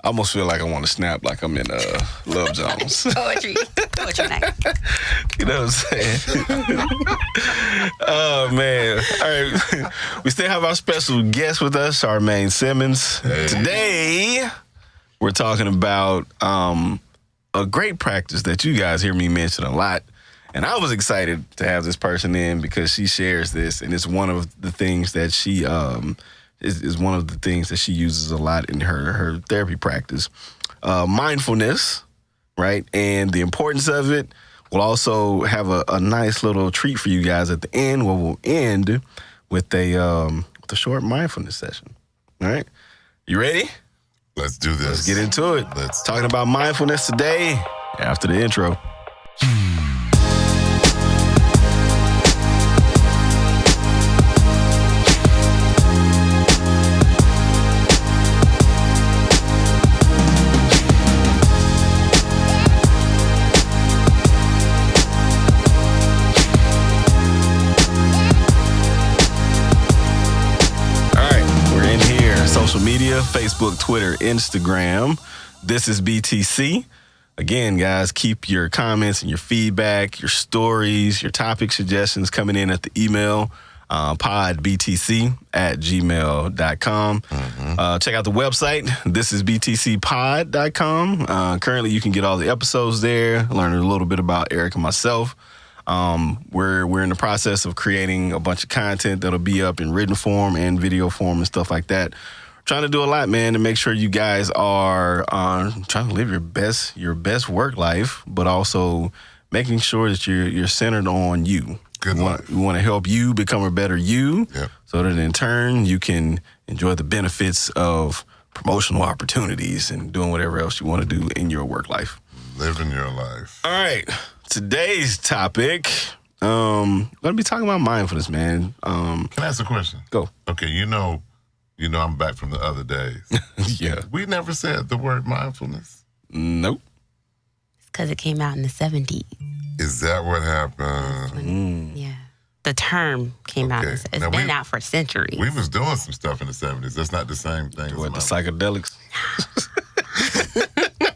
I almost feel like I want to snap like I'm in Love Jones. Poetry night. You know what I'm saying? Oh, man. All right. We still have our special guest with us, Charmaine Simmons. Hey. Today, we're talking about a great practice that you guys hear me mention a lot. And I was excited to have this person in because she shares this, and it's one of the things that she is one of the things that she uses a lot in her therapy practice. Mindfulness, right? And the importance of it. We'll also have a nice little treat for you guys at the end where we'll end with a short mindfulness session. All right? You ready? Let's do this. Let's get into it. Let's talking about mindfulness today after the intro. Social media, Facebook, Twitter, Instagram. This is BTC. Again, guys, keep your comments and your feedback, your stories, your topic suggestions coming in at the email, podbtc@gmail.com. Check out the website, thisisbtcpod.com. Currently, you can get all the episodes there, learn a little bit about Eric and myself. We're in the process of creating a bunch of content that'll be up in written form and video form and stuff like that. Trying to do a lot, man, to make sure you guys are trying to live your best work life, but also making sure that you're centered on you. Good life. We want to help you become a better you, Yep. so that in turn you can enjoy the benefits of promotional opportunities and doing whatever else you want to do in your work life. Living your life. All right. Today's topic, we're going to be talking about mindfulness, man. Can I ask a question? Go. Okay, you know I'm back from the other days. Yeah. We never said the word mindfulness. Nope. It's because it came out in the 70s. Is that what happened? Yeah. The term came out. Okay. It's Now, been out for centuries. We was doing some stuff in the 70s. That's not the same thing. What, the as psychedelics?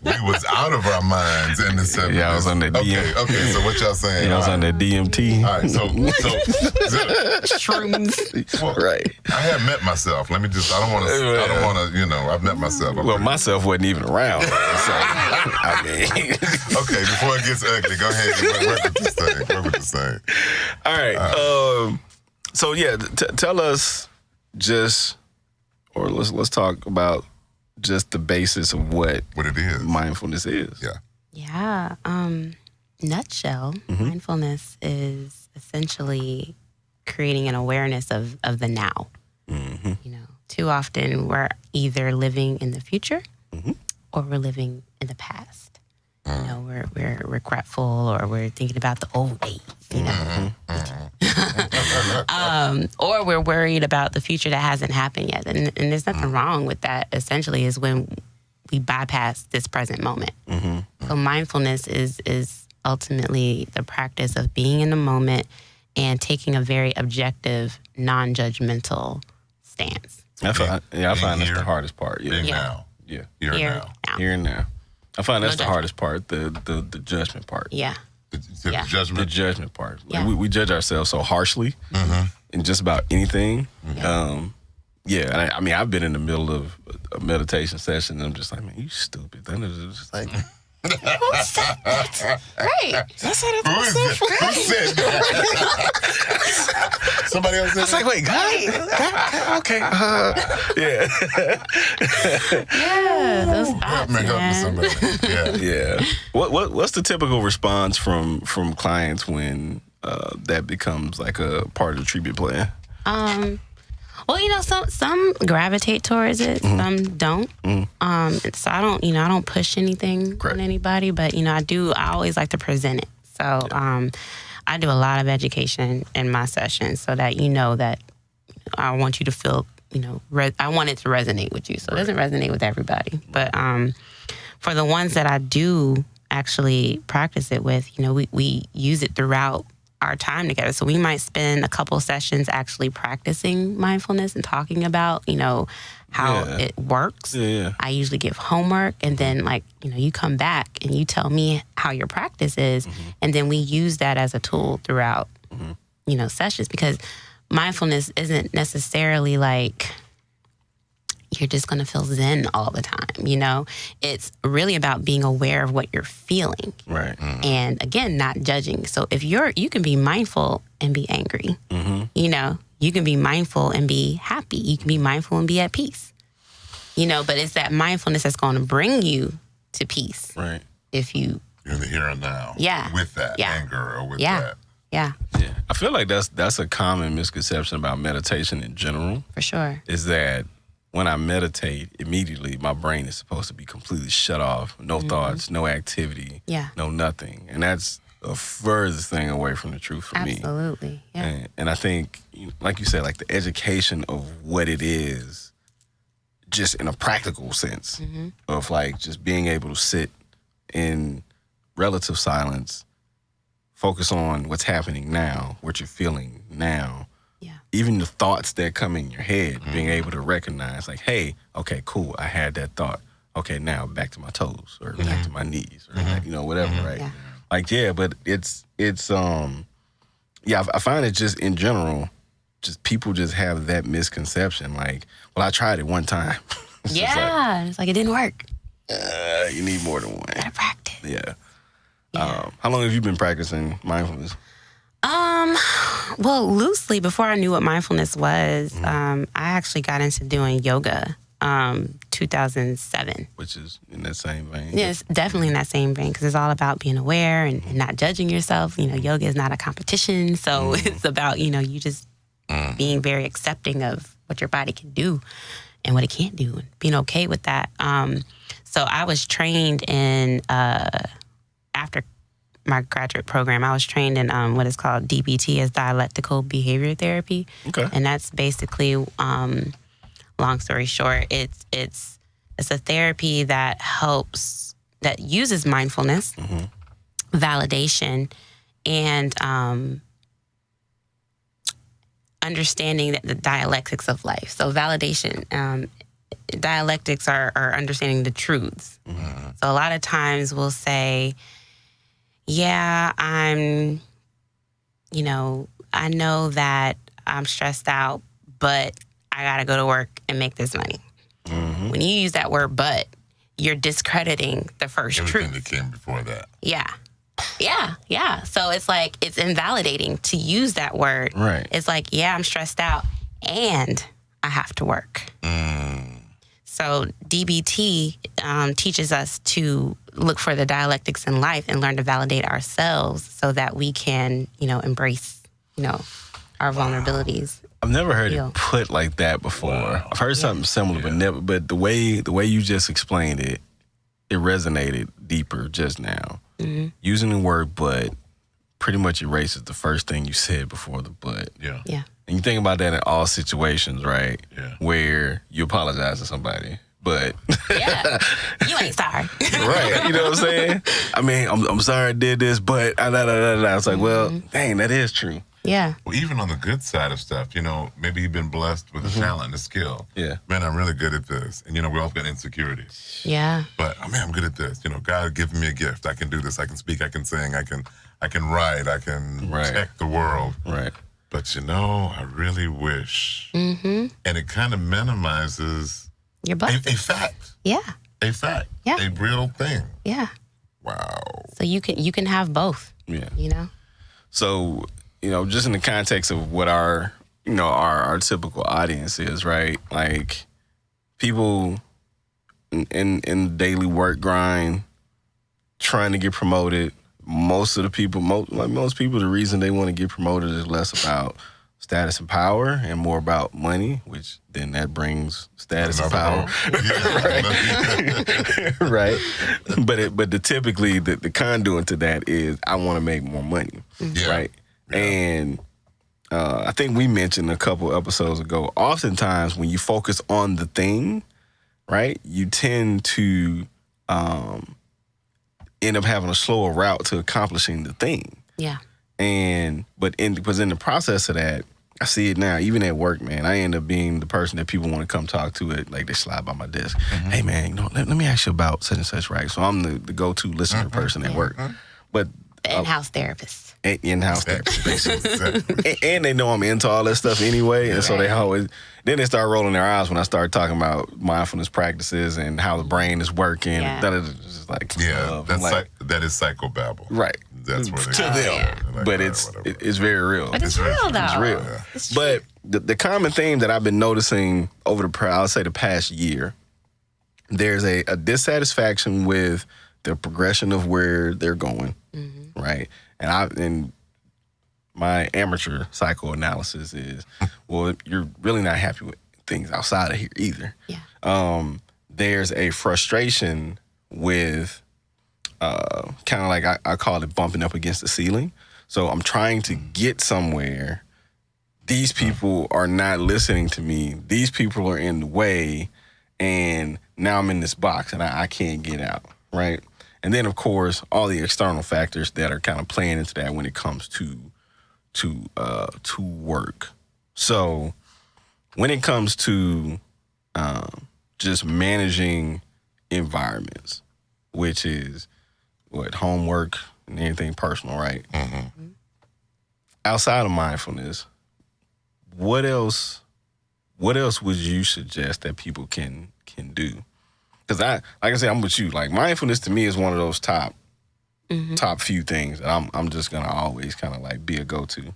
we was out of our minds in the 70s. Yeah, I was on that DMT. Okay, so what y'all saying? Yeah, I was on that DMT. All right, so Shrooms. well, Right. I had met myself. I don't want to, I've met myself. Well, myself wasn't even around. Man, so, I mean. Okay, before it gets ugly, go ahead and work with this thing. Work with this thing. All right. So, yeah, tell us let's talk about just the basis of what it is. Mindfulness is. Yeah. Yeah. Nutshell, mindfulness is essentially creating an awareness of the now. Too often we're either living in the future or we're living in the past. We're regretful or we're thinking about the old days, or we're worried about the future that hasn't happened yet. And there's nothing wrong with that, essentially, is when we bypass this present moment. So mindfulness is ultimately the practice of being in the moment and taking a very objective, non-judgmental stance. I find that's the hardest part. Yeah. Being now. Yeah. Here and now. Here and now. I find that's No the judgment. hardest part, the judgment part. Yeah. The Yeah. judgment. The judgment part. Yeah. We judge ourselves so harshly in just about anything. And I mean, I've been in the middle of a meditation session and I'm just like, man, you stupid. Then it's just like, Who said that? Right. that's how Who said that? Somebody else said It's like, wait, God, okay, yeah. Yeah, those thoughts, Man, help me man. somebody. Yeah. Yeah. What's the typical response from clients when that becomes like a part of the treatment plan? Well, some gravitate towards it, some don't. So I don't push anything Correct. on anybody, but I always like to present it. So I do a lot of education in my sessions so that that I want you to feel, I want it to resonate with you. So it doesn't resonate with everybody, but for the ones that I do actually practice it with, we use it throughout our time together. So we might spend a couple sessions actually practicing mindfulness and talking about, how it works. Yeah. I usually give homework, and then you come back and you tell me how your practice is, and then we use that as a tool throughout, sessions, because mindfulness isn't necessarily like you're just going to feel zen all the time, It's really about being aware of what you're feeling. Right. And again, not judging. So if you can be mindful and be angry, you can be mindful and be happy. You can be mindful and be at peace, but it's that mindfulness that's going to bring you to peace. Right. If you're in the here and now. Yeah. With that anger or with that. Yeah. Yeah. I feel like that's a common misconception about meditation in general. For sure. Is that when I meditate, immediately my brain is supposed to be completely shut off. No thoughts, no activity, no nothing. And that's the furthest thing away from the truth for me. Absolutely. Yeah. And I think, like you said, like the education of what it is, just in a practical sense, of like just being able to sit in relative silence, focus on what's happening now, what you're feeling now. Yeah. Even the thoughts that come in your head, being able to recognize, like, hey, okay, cool, I had that thought. Okay, now back to my toes or back to my knees or whatever, right? Yeah. Like, yeah, but it's I find it just in general, just people just have that misconception. Like, well, I tried it one time. It's like it didn't work. You need more than one. Gotta practice. Yeah. How long have you been practicing mindfulness? Well, loosely, before I knew what mindfulness was, I actually got into doing yoga 2007. Which is in that same vein. Yeah, it's definitely in that same vein, because it's all about being aware and not judging yourself. Yoga is not a competition, so it's about, you just being very accepting of what your body can do and what it can't do, and being okay with that. So I was trained in, after my graduate program, I was trained in what is called DBT, as dialectical behavior therapy. Okay. And that's basically, long story short, it's a therapy that uses mindfulness, validation, and understanding the dialectics of life. So validation, dialectics are understanding the truths. So a lot of times we'll say, yeah, I know that I'm stressed out, but I got to go to work and make this money. When you use that word but, you're discrediting the first Everything truth. that came before that. Yeah. So it's like, it's invalidating to use that word. Right. It's like, yeah, I'm stressed out and I have to work. So DBT teaches us to look for the dialectics in life and learn to validate ourselves so that we can, embrace, our vulnerabilities. I've never heard it put like that before. I've heard something similar, but never. But the way you just explained it, it resonated deeper just now. Using the word "but" pretty much erases the first thing you said before the "but." Yeah. And you think about that in all situations, right? Yeah. Where you apologize to somebody, but Yeah. You ain't sorry. right? You know what I'm saying? I mean, I'm sorry I did this, but It's like, well, dang, that is true. Yeah. Well, even on the good side of stuff, maybe you've been blessed with a talent, a skill. Yeah. Man, I'm really good at this. And, we all got insecurities. Yeah. But, I'm good at this. God gave me a gift. I can do this. I can speak. I can sing. I can write. I can protect the world. Right. But, I really wish. And it kind of minimizes Your butt. a fact. Yeah. A fact. Yeah. A real thing. Yeah. Wow. So you can have both. Yeah. So, just in the context of what our typical audience is, right? Like people in the daily work grind, trying to get promoted. Most people, the reason they want to get promoted is less about status and power and more about money, which then that brings status and power. Right. But typically the conduit to that is I want to make more money. Right. Yeah. And I think we mentioned a couple episodes ago, oftentimes when you focus on the thing, right, you tend to end up having a slower route to accomplishing the thing. Yeah. But in the process of that, I see it now, even at work, man. I end up being the person that people want to come talk to it, like they slide by my desk. Hey, man, let me ask you about such and such, right? So I'm the go-to listener person at work. But The in-house therapist. In-house therapist, basically. and they know I'm into all that stuff anyway, and so then they start rolling their eyes when I start talking about mindfulness practices and how the brain is working. Yeah. Just like, that is psychobabble. Right. That's what to them. Yeah. Like But that, it's very real. But it's real, though. It's real. Yeah. It's true. But the common theme that I've been noticing over I'll say the past year, there's a dissatisfaction with the progression of where they're going, right? And my amateur psychoanalysis is, well, you're really not happy with things outside of here either. Yeah. There's a frustration with kind of like I call it bumping up against the ceiling. So I'm trying to get somewhere. These people are not listening to me. These people are in the way. And now I'm in this box and I can't get out, right? And then, of course, all the external factors that are kind of playing into that when it comes to work. So when it comes to just managing environments, which is homework and anything personal, right? Mm-hmm. Outside of mindfulness, what else would you suggest that people can do? Because like I said, I'm with you. Like mindfulness to me is one of those top few things that I'm just gonna always kind of like be a go-to.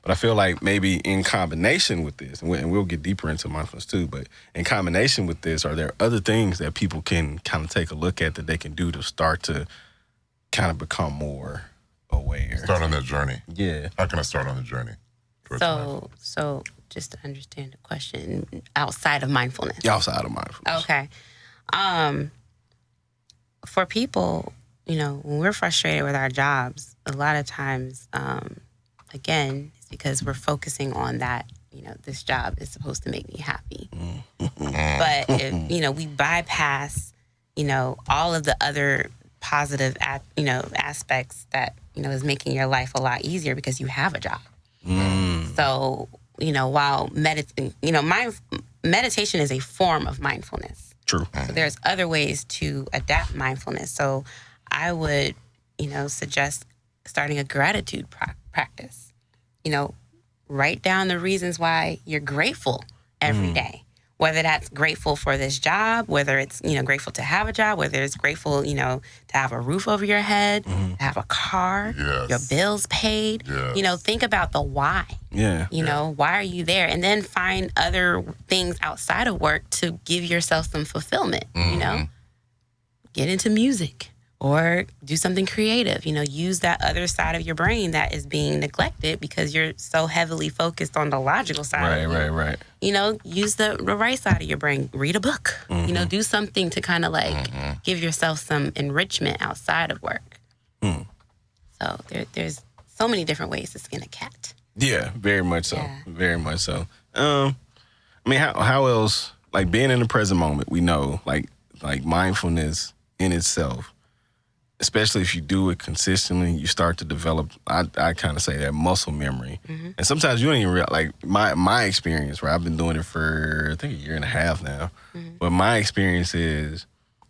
But I feel like maybe in combination with this, and we'll get deeper into mindfulness too, but in combination with this, are there other things that people can kind of take a look at that they can do to start to kind of become more aware? Start on that journey. Yeah. How can I start on the journey? So just to understand the question, outside of mindfulness. Outside of mindfulness. Okay. For people, when we're frustrated with our jobs, a lot of times, again, it's because we're focusing on that, this job is supposed to make me happy. But if, we bypass, all of the other positive, aspects that, is making your life a lot easier because you have a job. So, while meditation is a form of mindfulness. True. So there's other ways to adapt mindfulness. So I would, suggest starting a gratitude practice. Write down the reasons why you're grateful every day. Whether that's grateful for this job, whether it's, grateful to have a job, whether it's grateful, to have a roof over your head, to have a car, your bills paid. Yes. Think about the why. Yeah. Why are you there? And then find other things outside of work to give yourself some fulfillment, Get into music or do something creative. Use that other side of your brain that is being neglected because you're so heavily focused on the logical side. Right. Use the right side of your brain. Read a book. Do something to kind of like give yourself some enrichment outside of work. So there's so many different ways to skin a cat. Yeah, very much so. Yeah. Very much so. How else, like being in the present moment, we know, like mindfulness in itself, especially if you do it consistently, you start to develop, I kind of say that muscle memory. And sometimes you don't even realize, like my experience, right? I've been doing it for, I think, a year and a half now. But my experience is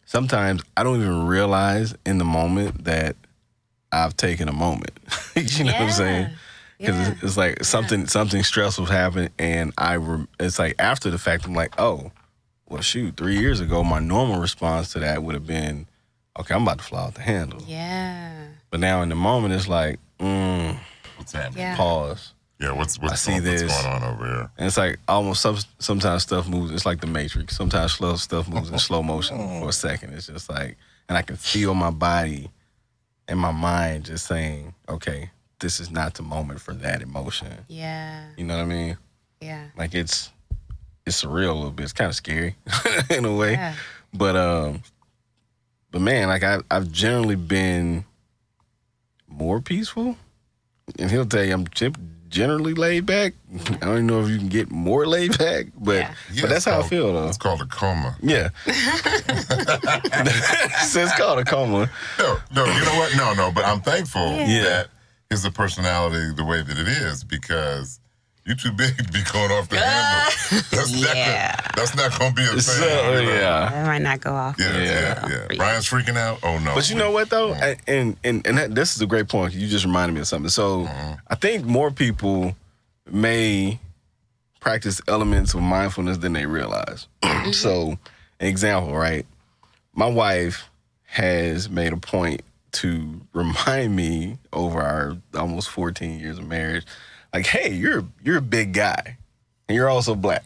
sometimes I don't even realize in the moment that I've taken a moment. You know what I'm saying? Because it's like something stressful happened, and it's like after the fact, I'm like, oh, well, shoot, 3 years ago, my normal response to that would have been, okay, I'm about to fly off the handle. Yeah. But now in the moment, it's like, What's happening? Yeah. pause. Yeah, what's I see this. what's going on over here? And it's like almost sometimes stuff moves. It's like the Matrix. Sometimes stuff moves in slow motion for a second. It's just like, and I can feel my body and my mind just saying, okay, this is not the moment for that emotion. Yeah. You know what I mean? Yeah. Like it's surreal a little bit. It's kind of scary in a way. Yeah. But man, like I've generally been more peaceful. And he'll tell you I'm generally laid back. I don't even know if you can get more laid back, but that's how I feel though. It's called a coma. Yeah. So it's called a coma. No, you know what? No, but I'm thankful that is the personality the way that it is because you're too big to be going off the handle. That's not going to be a thing. So, yeah. That might not go off. Yeah. Brian's freaking out. Oh no. But you know what though, and this is a great point. You just reminded me of something. So I think more people may practice elements of mindfulness than they realize. So, an example, right? My wife has made a point to remind me over our almost 14 years of marriage, like, hey, you're a big guy, and you're also black.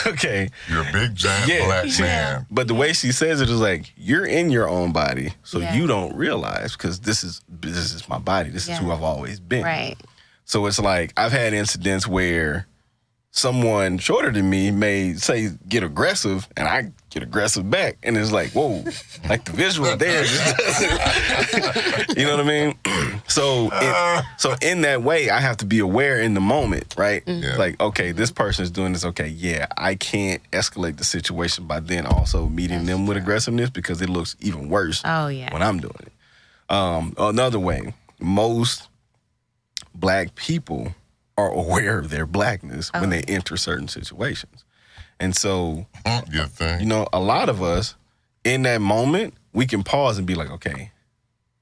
Okay. You're a big, giant black man. But the way she says it is like, you're in your own body, so you don't realize, because this is my body. This is who I've always been. Right. So it's like, I've had incidents where someone shorter than me may say, get aggressive, and I get aggressive back. And it's like, whoa, like the visual there. You know what I mean? So in that way, I have to be aware in the moment, right? Yeah. Like, okay, this person is doing this. Okay, yeah, I can't escalate the situation by then also meeting them with aggressiveness because it looks even worse when I'm doing it. Another way, most black people are aware of their blackness when they enter certain situations. And so, you know, a lot of us in that moment, we can pause and be like, okay,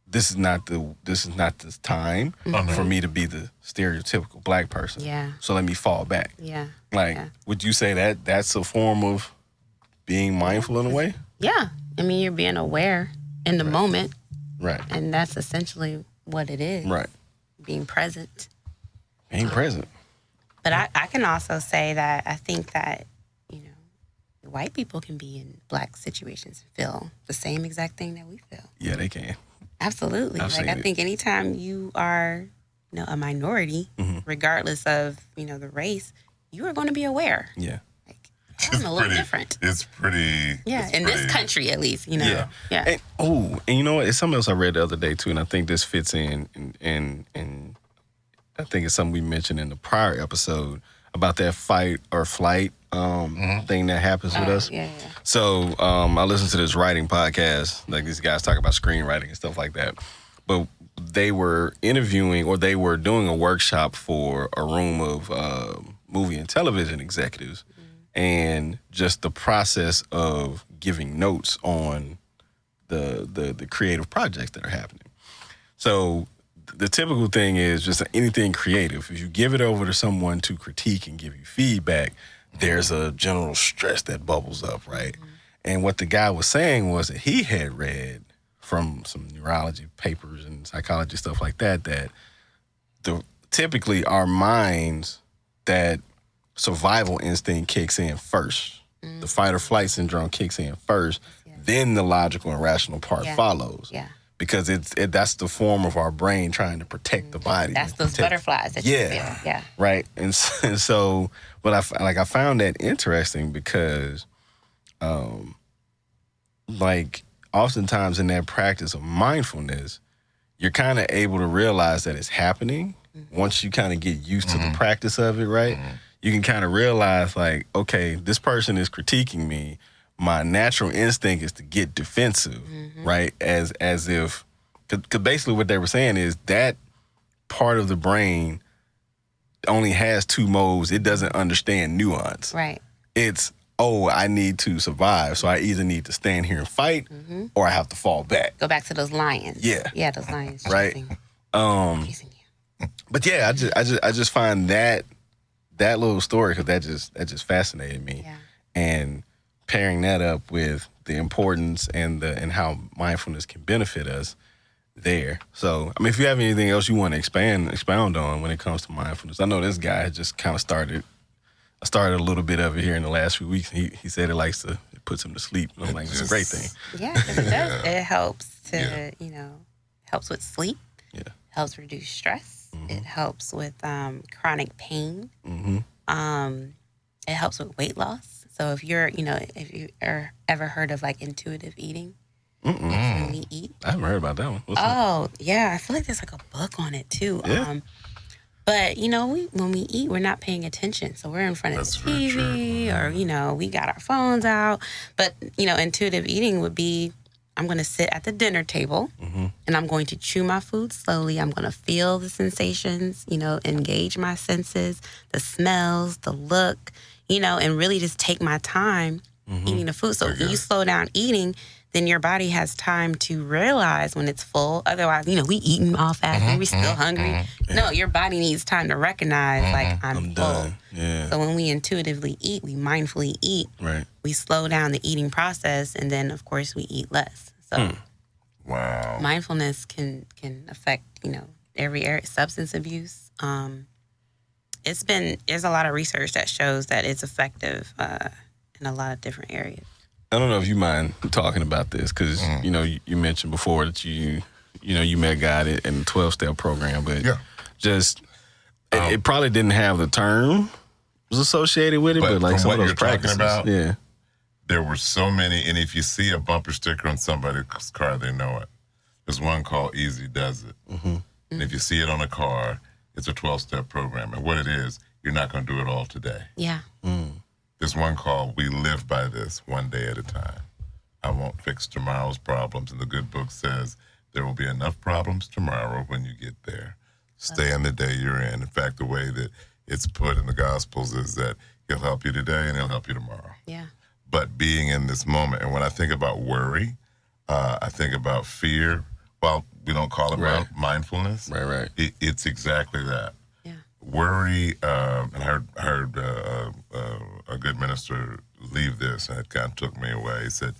this is not the time for me to be the stereotypical black person. Yeah. So let me fall back. Yeah. Like, would you say that that's a form of being mindful in a way? Yeah. I mean, you're being aware in the moment. Right. And that's essentially what it is. Right. Being present. Being present. But I can also say that I think that, you know, white people can be in black situations and feel the same exact thing that we feel. Yeah, they can. Absolutely. I've Like, I seen think anytime you are, you know, a minority, regardless of, you know, the race, you are going to be aware. Yeah. Like, I'm a little different. It's pretty. Yeah, in this country at least, you know. Yeah. Yeah. And you know what? It's something else I read the other day too, and I think this fits in I think it's something we mentioned in the prior episode about that fight or flight thing that happens with us. Yeah. So I listened to this writing podcast, like these guys talk about screenwriting and stuff like that. But they were interviewing, or they were doing a workshop for a room of movie and television executives, and just the process of giving notes on the creative projects that are happening. So the typical thing is just anything creative. If you give it over to someone to critique and give you feedback, there's a general stress that bubbles up, right? And what the guy was saying was that he had read from some neurology papers and psychology stuff like that, that typically our minds, that survival instinct kicks in first. The fight or flight syndrome kicks in first, then the logical and rational part follows. Yeah. Because that's the form of our brain trying to protect the body. That's those butterflies that you feel. Yeah. Right. And so, but I found that interesting because, like, oftentimes in that practice of mindfulness, you're kind of able to realize that it's happening. Once you kind of get used to the practice of it, right? You can kind of realize, like, okay, this person is critiquing me. My natural instinct is to get defensive, right? As if, because basically what they were saying is that part of the brain only has two modes. It doesn't understand nuance. Right. It's, I need to survive, so I either need to stand here and fight, or I have to fall back. Go back to those lions. Yeah. Yeah, those lions. Right. Chasing you. But yeah, I just find that little story, because that just fascinated me. Yeah. And pairing that up with the importance and how mindfulness can benefit us there. So, I mean, if you have anything else you want to expound on when it comes to mindfulness, I know this guy has just kind of started a little bit of it here in the last few weeks. He said it puts him to sleep. And I'm like, it's a great thing. Yeah, 'cause it does. It helps to, helps with sleep. Yeah. Helps reduce stress. It helps with chronic pain. It helps with weight loss. So if you ever heard of like intuitive eating, when we eat. I haven't heard about that one. What's that? Yeah, I feel like there's like a book on it too. Yeah. But when we eat, we're not paying attention. So we're in front of the TV, or we got our phones out. But intuitive eating would be, I'm going to sit at the dinner table and I'm going to chew my food slowly. I'm going to feel the sensations, engage my senses, the smells, the look, and really just take my time eating the food. So when you slow down eating, then your body has time to realize when it's full. Otherwise, we eating all fast and we're still hungry. No, your body needs time to recognize, like, I'm full. Done. Yeah. So when we intuitively eat, we mindfully eat, Right. we slow down the eating process, and then, of course, we eat less. So Wow. mindfulness can affect, every area. Substance abuse. There's a lot of research that shows that it's effective in a lot of different areas. I don't know if you mind talking about this because, you mentioned before that you met a guy in the 12-step program, but just it probably didn't have the term was associated with it, but like some of those practices. Yeah. There were so many, and if you see a bumper sticker on somebody's car, they know it. There's one called Easy Does It. And if you see it on a car, it's a 12-step program. And what it is, you're not going to do it all today. Yeah. There's one called We Live by This, one day at a time. I won't fix tomorrow's problems. And the good book says there will be enough problems tomorrow when you get there. Stay in the day you're in. In fact, the way that it's put in the Gospels is that he'll help you today and he'll help you tomorrow. Yeah. But being in this moment, and when I think about worry, I think about fear. Well, we don't call it mindfulness. Right. It's exactly that. Yeah. Worry, and I heard a good minister leave this, and it kind of took me away. He said,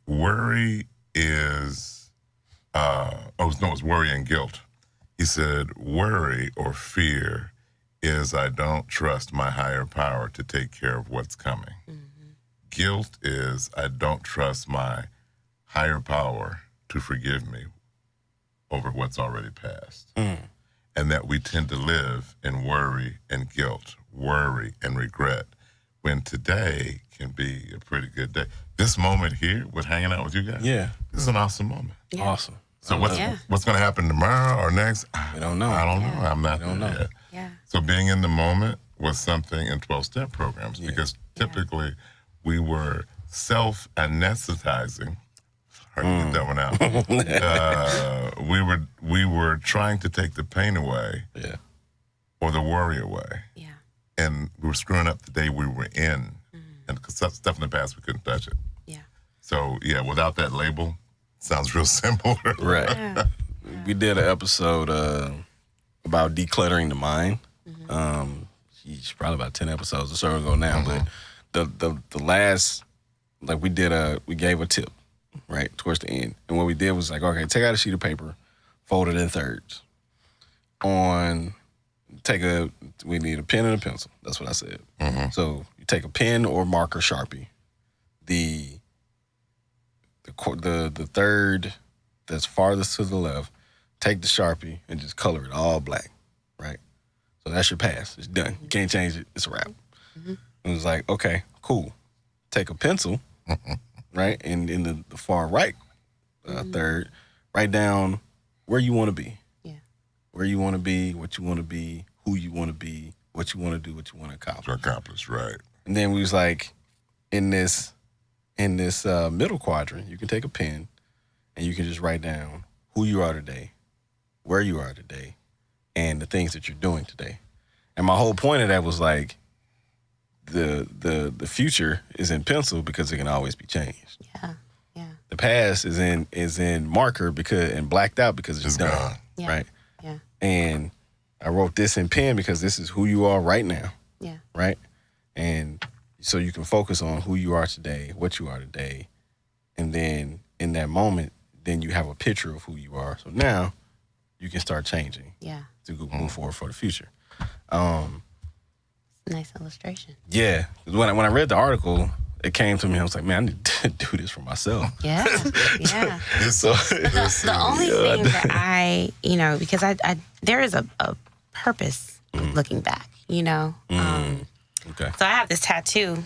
worry is, it's worry and guilt. He said, worry or fear is I don't trust my higher power to take care of what's coming. Guilt is I don't trust my higher power to forgive me over what's already passed. And that we tend to live in worry and guilt, worry and regret, when today can be a pretty good day. This moment here with hanging out with you guys, this is an awesome moment. Yeah. Awesome. So what's going to happen tomorrow or next? We don't know. I don't know. I'm not there yet. Yeah. So being in the moment was something in 12-step programs because typically we were self-anesthetizing. Hard to get that one out. We were trying to take the pain away or the worry away. Yeah. And we were screwing up the day we were in. And because stuff in the past, we couldn't touch it. Yeah. So, without that label, sounds real simple. Right. Yeah. We did an episode about decluttering the mind. She's probably about 10 episodes or so ago now. But the last, like we gave a tip, right, towards the end. And what we did was like, okay, take out a sheet of paper, fold it in thirds. We need a pen and a pencil. That's what I said. So you take a pen or marker Sharpie. The third that's farthest to the left, take the Sharpie and just color it all black, right? So that's your pass. It's done. You can't change it. It's a wrap. It was like, okay, cool. Take a pencil, right? And in the far right third, write down where you want to be. Yeah. Where you want to be, what you want to be, who you want to be, what you want to do, what you want to accomplish. Right. And then we was like, in this middle quadrant, you can take a pen and you can just write down who you are today, where you are today, and the things that you're doing today. And my whole point of that was like, the future is in pencil because it can always be changed. Yeah. Yeah. The past is in marker and blacked out because it's done. Gone. Yeah. Right. Yeah. And I wrote this in pen because this is who you are right now. Yeah. Right. And so you can focus on who you are today, what you are today. And then in that moment, then you have a picture of who you are. So now you can start changing to move forward for the future. Nice illustration. Yeah. When I read the article, it came to me. I was like, man, I need to do this for myself. Yeah. Yeah. The only thing that I, because I there is a purpose looking back, Okay. So I have this tattoo.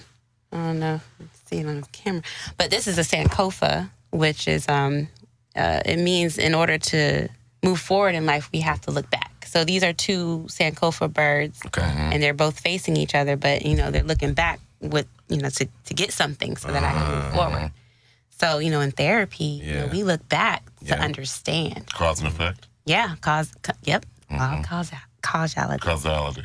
I don't know if you can see it on the camera, but this is a Sankofa, which is it means in order to move forward in life, we have to look back. So these are two Sankofa birds, and they're both facing each other, but they're looking back with to get something so that I can move forward. So, in therapy, we look back to Yeah. understand. Cause and effect. Yeah, causality. Causality.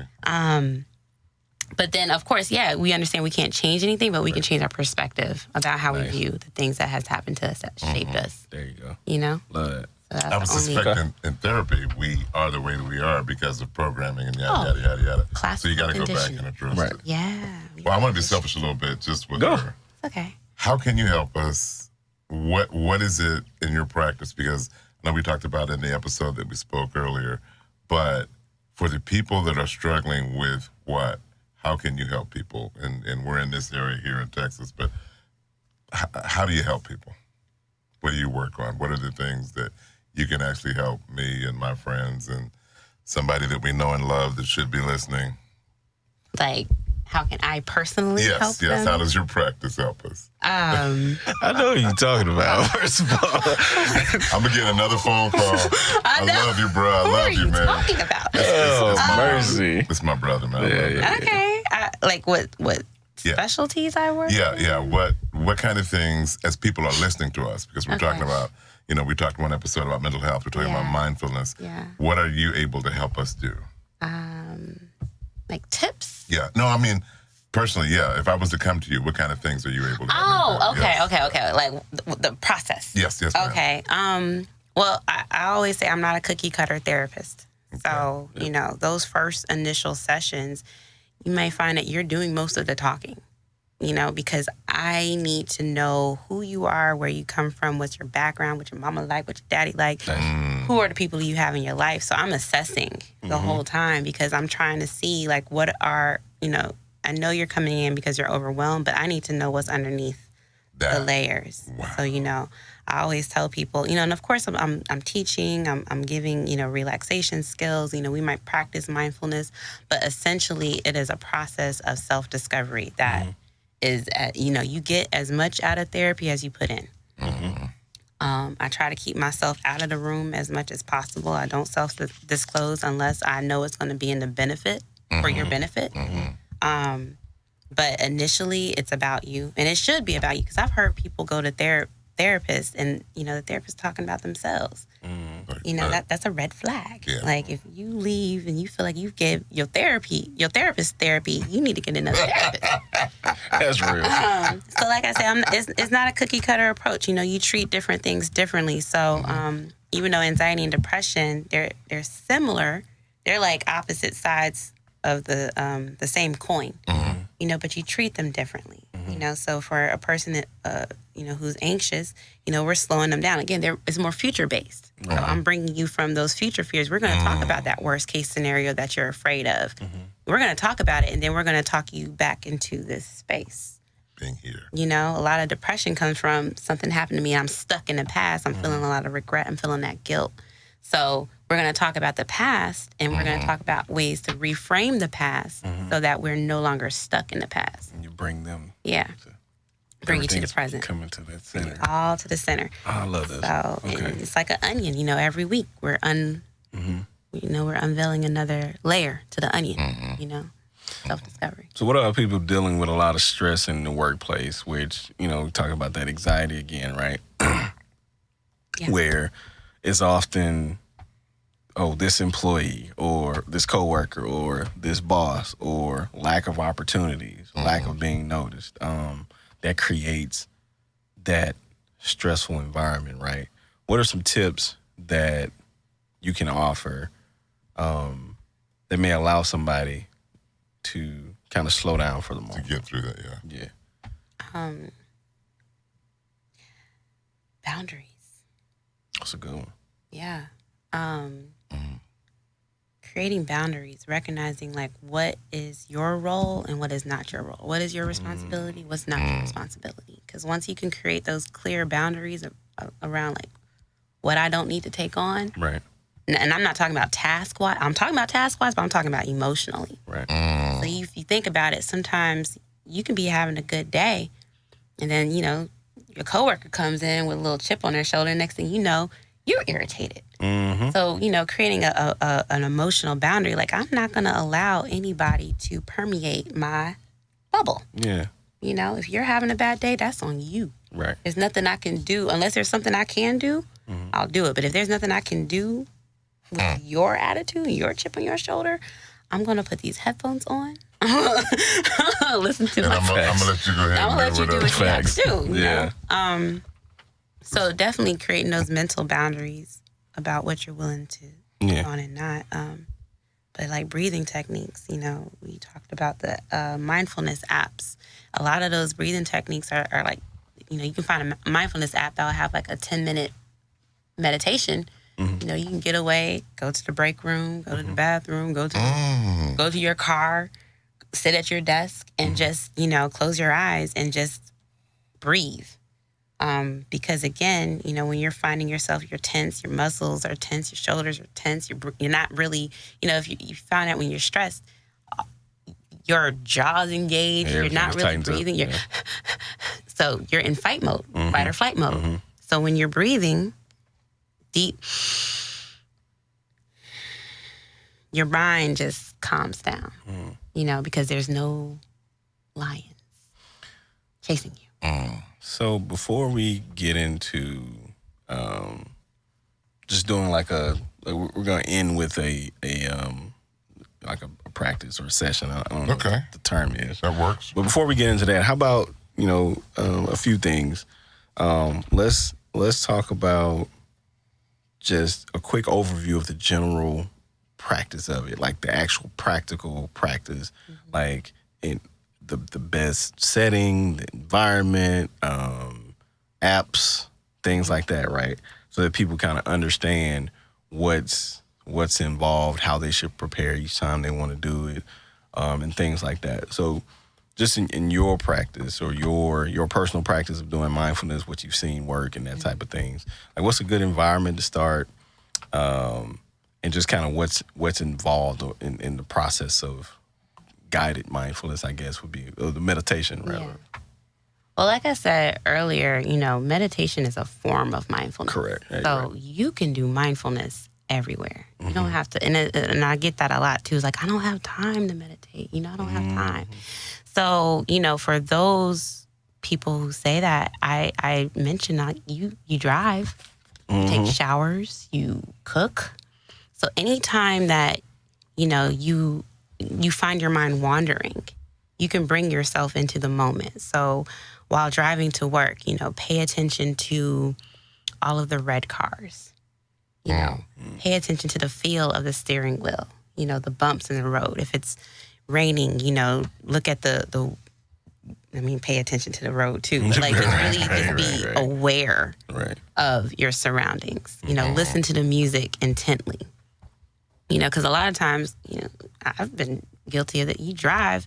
But then, of course, we understand we can't change anything, but we can change our perspective about how we view the things that has happened to us that shaped us. There you go. Love it. So I would suspect in therapy we are the way that we are because of programming and yada, yada, yada. So you got to go back and address it. Yeah. Well, I want to be selfish a little bit just with Go. her. Okay. How can you help us? What is it in your practice? Because I know we talked about it in the episode that we spoke earlier, but for the people that are struggling with how can you help people? And we're in this area here in Texas, but how do you help people? What do you work on? What are the things that you can actually help me and my friends and somebody that we know and love that should be listening? Like, how can I personally help them? Yes. How does your practice help us? I know what you're talking about, first of all. I'm going to get another phone call. I love you, bro. I Who love are you man. talking about? Mercy. This is my brother, man. Okay. Like what specialties I work? Yeah. What kind of things, as people are listening to us, because we're talking about, we talked one episode about mental health. We're talking about mindfulness. Yeah. What are you able to help us do? Like tips? Yeah. No, I mean, personally, yeah. If I was to come to you, what kind of things are you able to help me do? Okay. Like the process. Yes, ma'am. Okay. Well, I always say I'm not a cookie cutter therapist. Okay. So, those first initial sessions, you may find that you're doing most of the talking, because I need to know who you are, where you come from, what's your background, what your mama like, what your daddy like, who are the people you have in your life. So I'm assessing the whole time because I'm trying to see, like, what are, I know you're coming in because you're overwhelmed, but I need to know what's underneath the layers. Wow. So, I always tell people, and of course I'm teaching, I'm giving, relaxation skills, we might practice mindfulness, but essentially it is a process of self-discovery that is, you get as much out of therapy as you put in. I try to keep myself out of the room as much as possible. I don't self-disclose unless I know it's going to be in the benefit, for your benefit. But initially it's about you, and it should be about you, because I've heard people go to therapists and the therapist talking about themselves. That's a red flag. Like, if you leave and you feel like you gave your therapist therapy, you need to get another therapist. That's real. So like I said, it's not a cookie cutter approach. You treat different things differently. So even though anxiety and depression, they're similar, they're like opposite sides of the same coin. But you treat them differently. So for a person that who's anxious, we're slowing them down. Again, it's more future based. So I'm bringing you from those future fears. We're going to talk about that worst case scenario that you're afraid of. We're going to talk about it, and then we're going to talk you back into this space. Being here. A lot of depression comes from something happened to me. I'm stuck in the past. I'm feeling a lot of regret. I'm feeling that guilt. So we're going to talk about the past, and we're going to talk about ways to reframe the past so that we're no longer stuck in the past. And you bring them. Yeah. Bring you to the present. Coming to that center. All to the center. Oh, I love this. So and it's like an onion. Every week we're we're unveiling another layer to the onion. Self-discovery. So what about people dealing with a lot of stress in the workplace, which, we talk about that anxiety again, right? Where it's often, this employee or this coworker or this boss or lack of opportunities, lack of being noticed, that creates that stressful environment, right? What are some tips that you can offer that may allow somebody to kind of slow down for the moment? To get through that, Yeah. Boundaries. That's a good one. Yeah. Creating boundaries, recognizing like what is your role and what is not your role. What is your responsibility? What's not your responsibility? Because once you can create those clear boundaries around like what I don't need to take on. Right. And I'm not talking about task-wise. I'm talking about task-wise, but I'm talking about emotionally. Right. So if you think about it, sometimes you can be having a good day, and then, your coworker comes in with a little chip on their shoulder. Next thing you know, you're irritated. So, creating an emotional boundary, like I'm not going to allow anybody to permeate my bubble. Yeah. You know, if you're having a bad day, that's on you. Right. There's nothing I can do. Unless there's something I can do, I'll do it. But if there's nothing I can do with your attitude, your chip on your shoulder, I'm going to put these headphones on. Listen to And my I'm going to let you go ahead I'm and going to let you do what you have to do. You Yeah. know? So definitely creating those mental boundaries about what you're willing to Yeah. on and not. But like breathing techniques, you know, we talked about the mindfulness apps. A lot of those breathing techniques are like, you know, you can find a mindfulness app that'll have like a 10-minute meditation. You know, you can get away, go to the break room, go to the bathroom, go to your car, sit at your desk, and just, you know, close your eyes and just breathe. Because again, you know, when you're finding yourself, you're tense, your muscles are tense, your shoulders are tense, you're not really, you know, if you find out when you're stressed, your jaw's engaged, you're not really breathing. So you're in fight mode, fight or flight mode. So when you're breathing deep, your mind just calms down, you know, because there's no lions chasing you. So before we get into just doing like we're going to end with a practice or a session. I don't know what the term is. That works. But before we get into that, how about, you know, a few things. Let's talk about just a quick overview of the general practice of it, like the actual practical practice, like in the best setting, the environment, apps, things like that, right? So that people kind of understand what's involved, how they should prepare each time they want to do it, and things like that. So just in your practice or your personal practice of doing mindfulness, what you've seen work and that type of things, like what's a good environment to start, and just kind of what's involved in the process of guided mindfulness, I guess, would be, or the meditation, rather. Yeah. Well, like I said earlier, you know, meditation is a form of mindfulness. Correct. Yeah, So you can do mindfulness everywhere. You don't have to, and I get that a lot too. It's like, I don't have time to meditate. You know, I don't have time. So, you know, for those people who say that, I mentioned you drive, you take showers, you cook. So anytime that, you know, you find your mind wandering, you can bring yourself into the moment. So while driving to work, you know, pay attention to all of the red cars. You know, pay attention to the feel of the steering wheel, you know, the bumps in the road. If it's raining, you know, look at pay attention to the road too. But like just really just be aware of your surroundings. You know, listen to the music intently. You know, because a lot of times, you know, I've been guilty of that. You drive,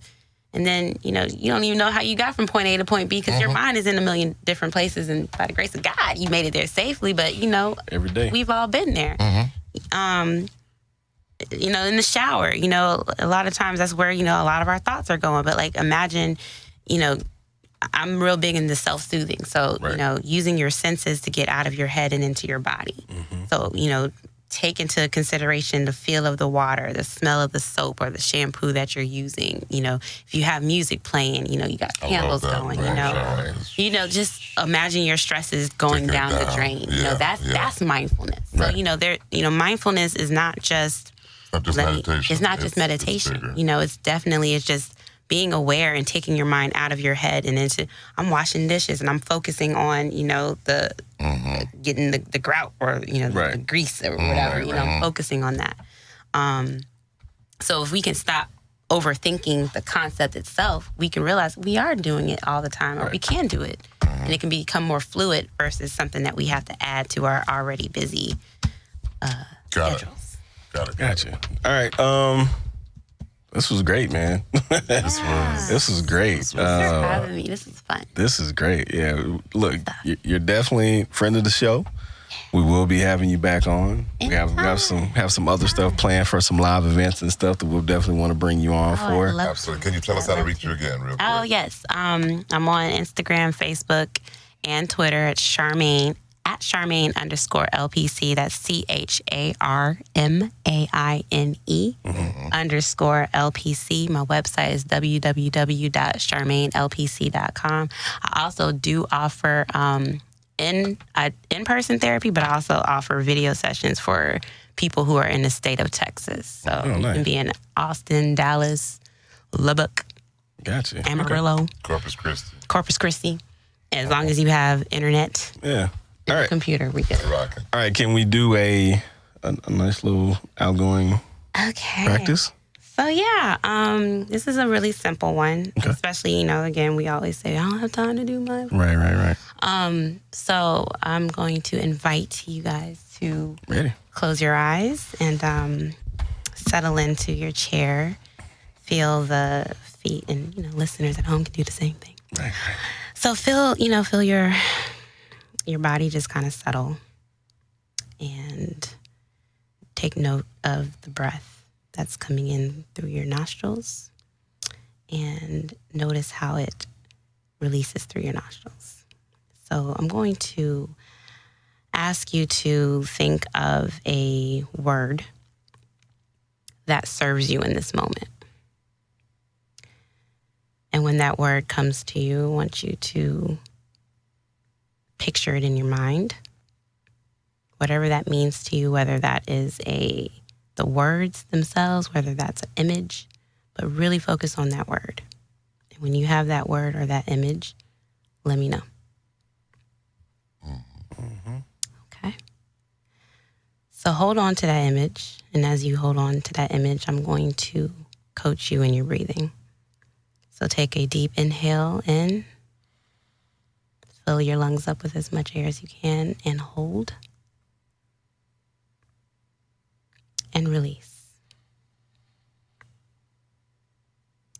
and then, you know, you don't even know how you got from point A to point B because your mind is in a million different places. And by the grace of God, you made it there safely. But, you know, every day we've all been there. You know, in the shower, you know, a lot of times that's where, you know, a lot of our thoughts are going. But like, imagine, you know, I'm real big into self-soothing. So, you know, using your senses to get out of your head and into your body. So, you know, take into consideration the feel of the water, the smell of the soap or the shampoo that you're using. You know, if you have music playing, you know, you got candles going, you know, just imagine your stresses going down the drain. You know, that's mindfulness. So, you know, mindfulness is not just meditation. It's not just meditation. You know, it's just being aware and taking your mind out of your head and into, I'm washing dishes and I'm focusing on, you know, the getting the grout or, you know, the grease or whatever, you know, I'm focusing on that. So if we can stop overthinking the concept itself, we can realize we are doing it all the time, or we can do it. And it can become more fluid versus something that we have to add to our already busy schedules. Got it. Gotcha. All right. This was great, man. This was great. Thanks for having me. This is fun. This is great. Yeah. Look, you're definitely a friend of the show. We will be having you back on. We have some other stuff planned for some live events and stuff that we'll definitely want to bring you on for. Absolutely. Can you tell us how to reach you again, real quick? Oh, yes. I'm on Instagram, Facebook, and Twitter at Charmaine at Charmaine_LPC. That's CHARMAINE_LPC. My website is www.charmainelpc.com. I also do offer in-person therapy, but I also offer video sessions for people who are in the state of Texas. So you can be in Austin, Dallas, Lubbock, Gotcha. Amarillo, Corpus Christi. Corpus Christi. As long as you have internet, Yeah. All right. computer, we good. Rocking. All right. Can we do a nice little outgoing Okay. practice? So yeah, this is a really simple one. Okay. Especially, again, we always say I don't have time to do my. Right. So I'm going to invite you guys to Ready? close your eyes and settle into your chair. Feel the feet, and listeners at home can do the same thing. Right. So feel your body just kind of settle and take note of the breath that's coming in through your nostrils and notice how it releases through your nostrils. So I'm going to ask you to think of a word that serves you in this moment. And when that word comes to you, I want you to picture it in your mind. Whatever that means to you, whether that is the words themselves, whether that's an image, but really focus on that word. And when you have that word or that image, let me know. Mm-hmm. Okay. So hold on to that image. And as you hold on to that image, I'm going to coach you in your breathing. So take a deep inhale in. Fill your lungs up with as much air as you can and hold. And release.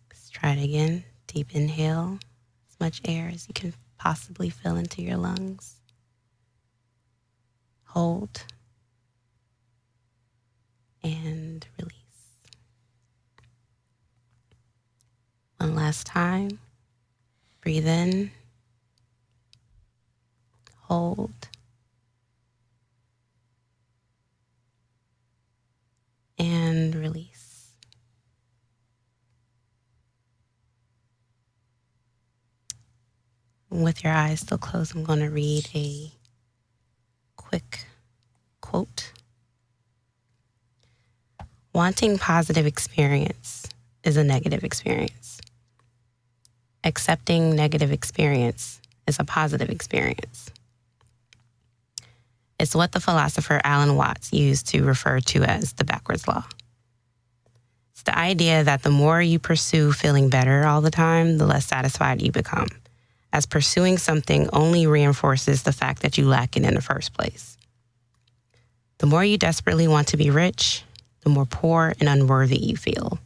Let's try it again. Deep inhale. As much air as you can possibly fill into your lungs. Hold. And release. One last time. Breathe in. Hold. And release. With your eyes still closed, I'm going to read a quick quote. Wanting positive experience is a negative experience. Accepting negative experience is a positive experience. It's what the philosopher Alan Watts used to refer to as the backwards law. It's the idea that the more you pursue feeling better all the time, the less satisfied you become, as pursuing something only reinforces the fact that you lack it in the first place. The more you desperately want to be rich, the more poor and unworthy you feel,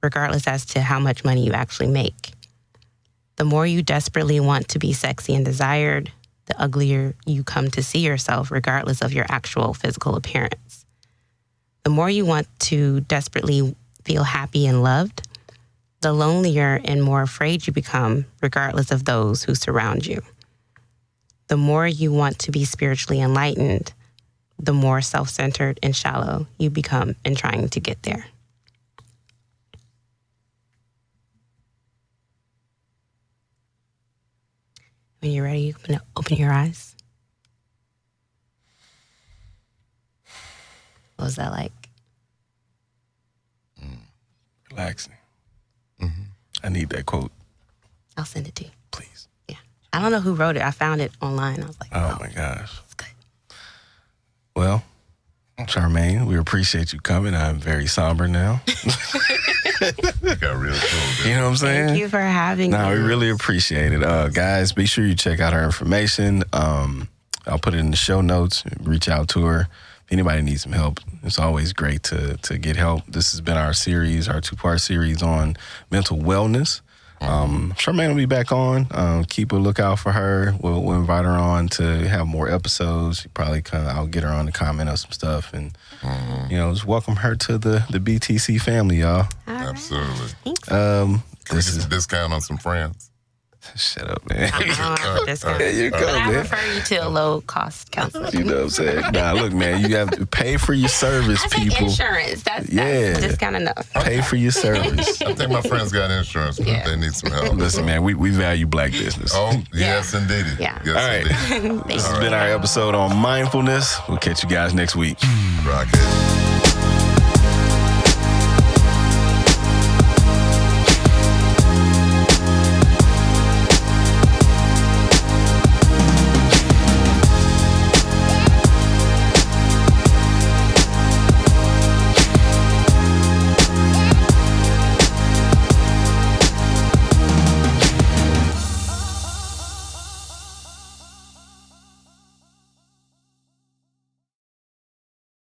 regardless as to how much money you actually make. The more you desperately want to be sexy and desired, the uglier you come to see yourself, regardless of your actual physical appearance. The more you want to desperately feel happy and loved, the lonelier and more afraid you become, regardless of those who surround you. The more you want to be spiritually enlightened, the more self-centered and shallow you become in trying to get there. When you're ready, you can open your eyes. What was that like? Relaxing. Mm-hmm. I need that quote. I'll send it to you. Please. Yeah. I don't know who wrote it. I found it online. I was like, Oh my gosh. it's good. Well, Charmaine, we appreciate you coming. I'm very somber now. You got real cool. You know what I'm saying? Thank you for having me. No, we really appreciate it. Guys, be sure you check out her information. I'll put it in the show notes. Reach out to her. If anybody needs some help, it's always great to get help. This has been our series, our 2-part series on mental wellness. Charmaine will be back on. Keep a lookout for her. We'll invite her on to have more episodes. I'll get her on to comment on some stuff and just welcome her to the BTC family, y'all. All right. Absolutely. Thanks. Can we get a discount on some friends? Shut up, man. I don't have a discount. There you go, But I man. refer you to a low-cost counselor. You know what I'm saying? Nah, look, man, you have to pay for your service, I think people. insurance. That's Yeah. discount enough. Pay for your service. I think my friends got insurance, but Yeah. they need some help. Listen, man, we value black business. Oh, yes, indeed. Yeah. Yes, All right. indeed. This has been our episode on mindfulness. We'll catch you guys next week. Rock it.